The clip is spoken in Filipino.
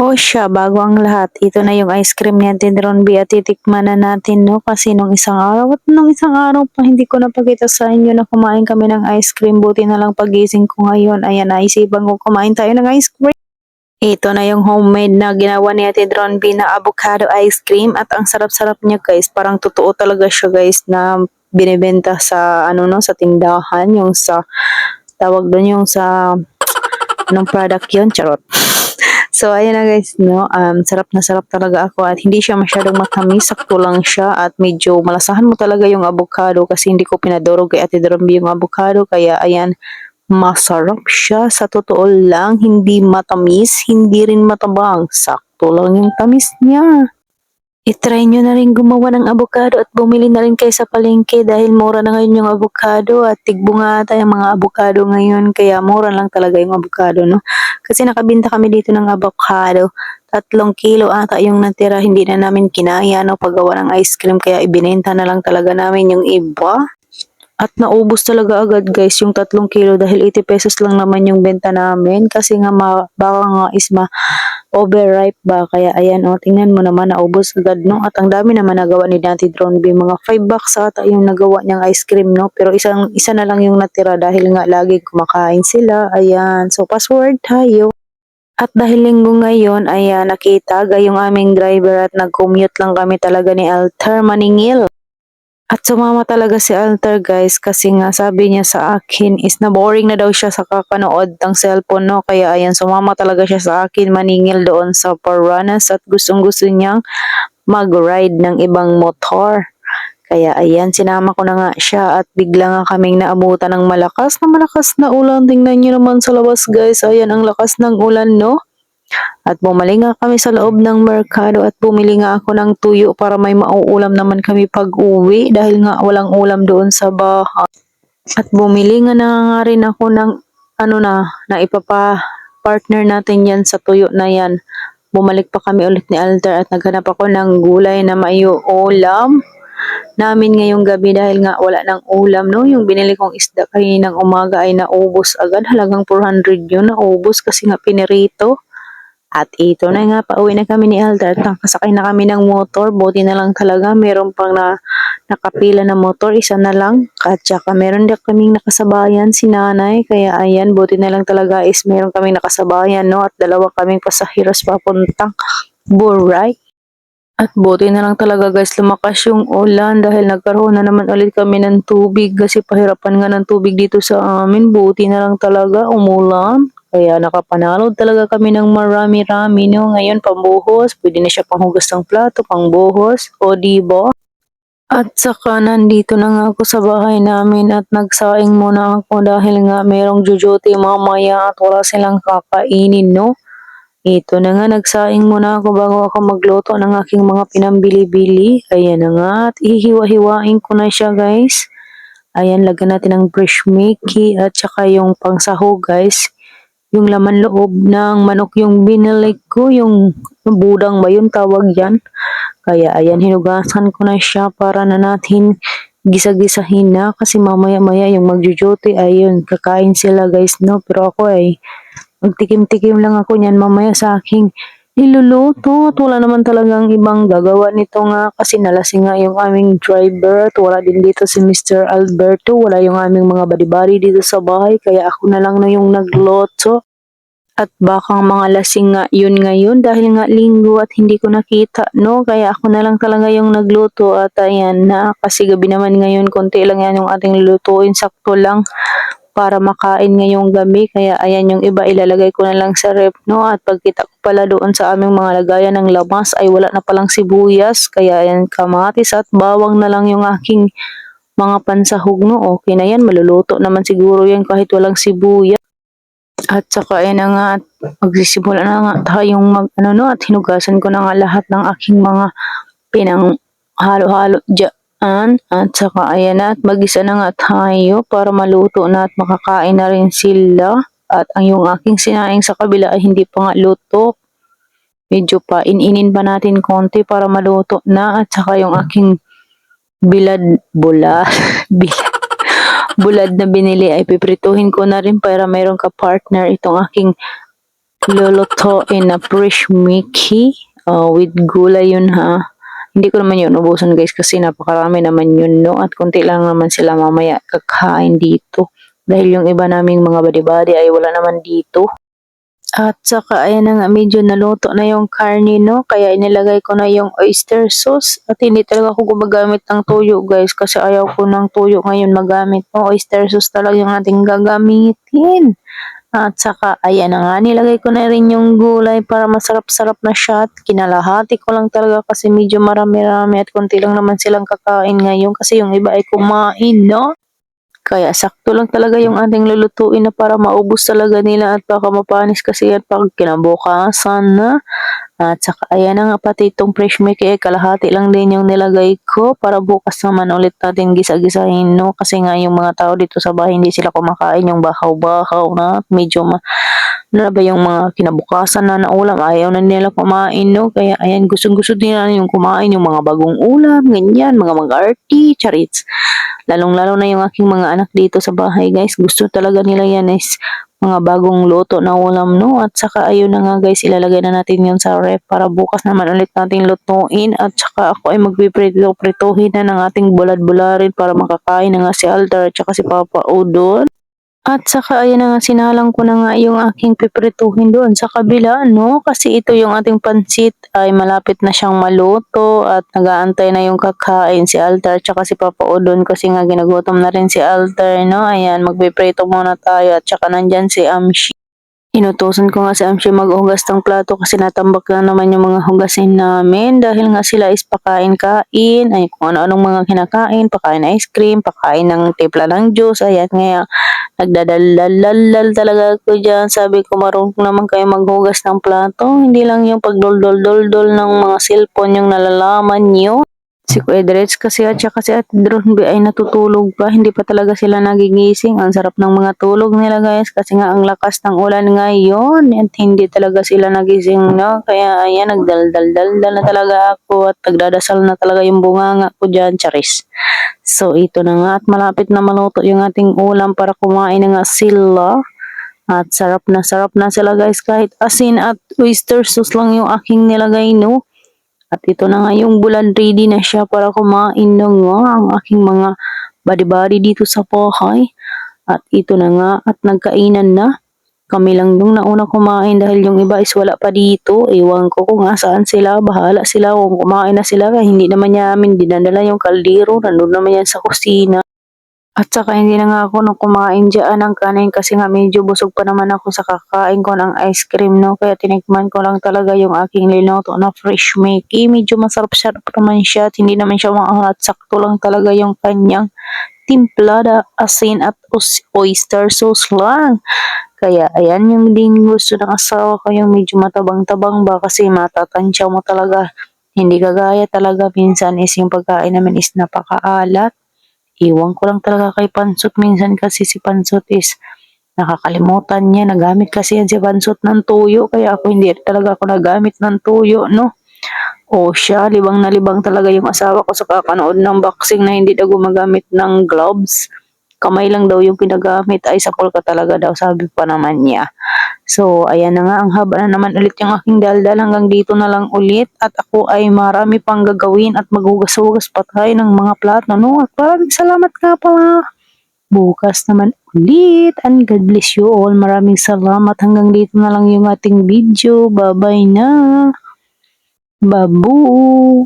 O siya, bago ang lahat, ito na yung ice cream ni Ate Ronby at titikman na natin, no? Kasi nung isang araw pa, hindi ko napakita sa inyo na kumain kami ng ice cream. Buti na lang pagising ko ngayon, ayan, naisipan ko kumain tayo ng ice cream. Ito na yung homemade na ginawa ni Ate Ronby na avocado ice cream at ang sarap-sarap niya guys. Parang totoo talaga siya guys na binibenta sa ano no sa tindahan yung sa tawag doon yung sa anong product yun charot. So, ayan na guys, no, sarap na sarap talaga ako at hindi siya masyadong matamis, sakto lang siya at medyo malasahan mo talaga yung avocado kasi hindi ko pinadurog kay Ate Drambi yung avocado kaya ayan, masarap siya sa totoo lang, hindi matamis, hindi rin matabang, sakto lang yung tamis niya. I-try nyo na rin gumawa ng avocado at bumili na rin kayo sa palengke dahil mura na ngayon yung avocado at tigbo nga ata yung mga avocado ngayon kaya mura lang talaga yung avocado no. Kasi nakabinta kami dito ng avocado, 3 kilo ata yung natira hindi na namin kinaya no paggawa ng ice cream kaya ibinenta na lang talaga namin yung iba. At naubos talaga agad guys yung 3 kilo dahil 80 pesos lang naman yung benta namin kasi nga baka nga is overripe ba kaya ayan o tingnan mo naman naubos agad no at ang dami naman nagawa ni Dante Dronby mga 5 bucks ata yung nagawa niyang ice cream no pero isa na lang yung natira dahil nga lagi kumakain sila ayan so password tayo. At dahil linggo ngayon, ayan, nakita yung aming driver at nag-commute lang kami talaga ni Altar Maningil. At sumama talaga si Altar guys kasi nga sabi niya sa akin is na boring na daw siya sa kakanood ng cellphone no kaya ayan sumama talaga siya sa akin maningil doon sa Paranas at gustong gusto niyang mag-ride ng ibang motor. Kaya ayan sinama ko na nga siya at bigla nga kaming naabutan ng malakas na ulan. Tingnan niyo naman sa labas guys ayan ang lakas ng ulan no. At bumalik nga kami sa loob ng merkado at bumili nga ako ng tuyo para may mauulam naman kami pag-uwi dahil nga walang ulam doon sa bahay. At bumili nga na nga rin ako ng ano na ipapa-partner natin yan sa tuyo na yan. Bumalik pa kami ulit ni Alter at naghanap ako ng gulay na maiuulam namin ngayong gabi dahil nga wala ng ulam no. Yung binili kong isda kaninang umaga ay naubos agad. Halagang 400 yun naubos kasi nga pinirito. At ito na nga, pauwi na kami ni Alda at nakasakay na kami ng motor. Buti na lang talaga, meron pang nakapila na motor, isa na lang. At saka meron din kaming nakasabayan si nanay. Kaya ayan, buti na lang talaga is meron kaming nakasabayan, no? At dalawa kaming pasahiros papuntang Buray. At buti na lang talaga guys, lumakas yung ulan dahil nagkaroon na naman ulit kami ng tubig kasi pahirapan nga ng tubig dito sa amin. Buti na lang talaga umulan. Kaya nakapanalod talaga kami ng marami-rami no. Ngayon pambuhos, pwede na siya panghugas ng plato, pangbuhos, o diba? At saka nandito na nga ako sa bahay namin at nagsaing muna ako dahil nga merong jujuti mamaya at wala silang kakainin no. Ito na nga, nagsaing muna ako bago ako magluto ng aking mga pinambili-bili. Ayan na nga, at ihiwa-hiwain ko na siya guys. Ayan, lagyan natin ng fresh mickey at saka yung pangsahog guys. Yung laman loob ng manok yung binili ko, yung budang ba yun tawag yan. Kaya ayan, hinugasan ko na siya para na natin gisa-gisahin na kasi mamaya-maya yung magjujuti ayun, kakain sila guys no. Pero ako ay magtikim-tikim lang ako niyan mamaya sa aking niluluto at wala naman talagang ibang gagawa nito nga kasi nalasing nga yung aming driver at wala din dito si Mr. Alberto, wala yung aming mga badi-badi dito sa bahay kaya ako na lang na yung nagluto. At baka mga lasing nga yun ngayon dahil nga linggo at hindi ko nakita no kaya ako na lang talaga yung nagluto at ayan na kasi gabi naman ngayon konti lang yan yung ating lulutuin sakto lang para makain ngayong gabi kaya ayan yung iba ilalagay ko na lang sa ref no at pagkita ko pala doon sa aming mga lagayan ng lamas ay wala na palang sibuyas kaya ayan kamatis at bawang na lang yung aking mga pansahog no okay na yan maluluto naman siguro yan kahit walang sibuyas. At saka na nga at magsisimula na nga tayong ano no at hinugasan ko na nga lahat ng aking mga pinang halo-halo dyan. At saka ayan na at magisa na nga tayo para maluto na at makakain na rin sila. At ang yung aking sinaing sa kabila ay hindi pa nga luto. Medyo pa ininin pa natin konti para maluto na at saka yung aking bulad bulad na binili ay piprituhin ko na rin para mayroong ka partner itong aking lulutuin na fresh Mickey with gulay yun ha. Hindi ko naman yun ubusan guys kasi napakarami naman yun no at konti lang naman sila mamaya kakain dito. Dahil yung iba naming mga badi-badi ay wala naman dito. At saka ayan na nga medyo naluto na yung karne no kaya inilagay ko na yung oyster sauce at hindi talaga ako gumagamit ng tuyo guys kasi ayaw ko ng tuyo ngayon magamit no oyster sauce talaga yung ating gagamitin. At saka ayan na nga nilagay ko na rin yung gulay para masarap-sarap na siya at kinalahati ko lang talaga kasi medyo marami-rami at konti lang naman silang kakain ngayon kasi yung iba ay kumain no. Kaya sakto lang talaga yung ating lulutuin na para maubos talaga nila at baka mapanis kasi yan pag kinabukasan na. At saka ayan na nga pati itong fresh Mickey kalahati lang din yung nilagay ko para bukas naman ulit natin gisa-gisahin no. Kasi nga yung mga tao dito sa bahay hindi sila kumakain yung bahaw-bahaw na medyo ano ba yung mga kinabukasan na naulam ayaw na nila kumain no. Kaya ayan gustong-gusto nila yung kumain yung mga bagong ulam, ganyan, mga mag-arty, charits. Lalong-lalo na yung aking mga anak dito sa bahay guys. Gusto talaga nila yan is mga bagong luto na ulam no. At saka ayun na nga guys ilalagay na natin yun sa ref para bukas naman ulit natin lutuin. At saka ako ay magpiprito-prituhin na ng ating bulad-bularin para makakain na nga si Altar at saka si Papa Udon. At saka ayan na nga sinalang ko na nga yung aking piprituhin doon sa kabila no kasi ito yung ating pansit ay malapit na siyang maluto at nagaantay na yung kakain si Altar at saka si Papa Udon kasi nga ginagutom na rin si Altar no. Ayan magpiprito muna tayo at saka nandyan si Amshi. Inutusan ko nga si Amshi maghugas ng plato kasi natambak na naman yung mga hugasin namin dahil nga sila is pakain-kain, ay kung ano-anong mga kinakain, pakain ice cream, pakain ng timpla ng juice, ayan nga nagdadaldal talaga ako dyan. Sabi ko marunong naman kayo maghugas ng plato, hindi lang yung pagdol-dol-dol-dol ng mga cellphone yung nalalaman nyo. Si Kuya Direts kasi at saka si Ate Drone ay natutulog pa. Hindi pa talaga sila nagigising. Ang sarap ng mga tulog nila guys. Kasi nga ang lakas ng ulan ngayon. At hindi talaga sila nagising no. Kaya ayan nagdaldal-daldal na talaga ako. At nagdadasal na talaga yung bunganga ko dyan. Charis. So ito na nga. At malapit na maluto yung ating ulam para kumain na nga sila. At sarap na sila guys. Kahit asin at oyster sauce lang yung aking nilagay no. At ito na nga yung bulan ready na siya para kumain na nga ang aking mga badi-badi dito sa bahay. At ito na nga at nagkainan na. Kami lang yung nauna kumain dahil yung iba is wala pa dito. Ewan ko kung saan sila. Bahala sila kung kumain na sila. Hindi naman namin dinadala yung kaldero. Nandun naman yan sa kusina. At saka hindi na nga ako nung kumain dyan ng kanin kasi nga medyo busog pa naman ako sa kakain ko ng ice cream no. Kaya tinikman ko lang talaga yung aking linuto na fresh Mickey. Medyo masarap-sarap naman siya at hindi naman siya maangat. Sakto lang talaga yung kanyang timplada, asin at oyster sauce lang. Kaya ayan yung din gusto ng asawa ko yung medyo matabang-tabang ba kasi matatansya mo talaga. Hindi kagaya talaga minsan is yung pagkain namin is napakaalat. Iwan ko lang talaga kay Pansot minsan kasi si Pansot is nakakalimutan niya. Nagamit kasi yan si Pansot ng tuyo kaya ako hindi talaga ako nagamit ng tuyo no. O siya, libang na libang talaga yung asawa ko sa kakanood ng boxing na hindi daw gumagamit ng gloves. Kamay lang daw yung pinagamit ay sapol ka talaga daw sabi pa naman niya. So, ayan na nga, ang haba na naman ulit yung aking daldal. Hanggang dito na lang ulit. At ako ay marami pang gagawin at maghugas-hugas pa tayo ng mga plato. No? At maraming salamat nga pala. Bukas naman ulit. And God bless you all. Maraming salamat. Hanggang dito na lang yung ating video. Bye-bye na. Babu.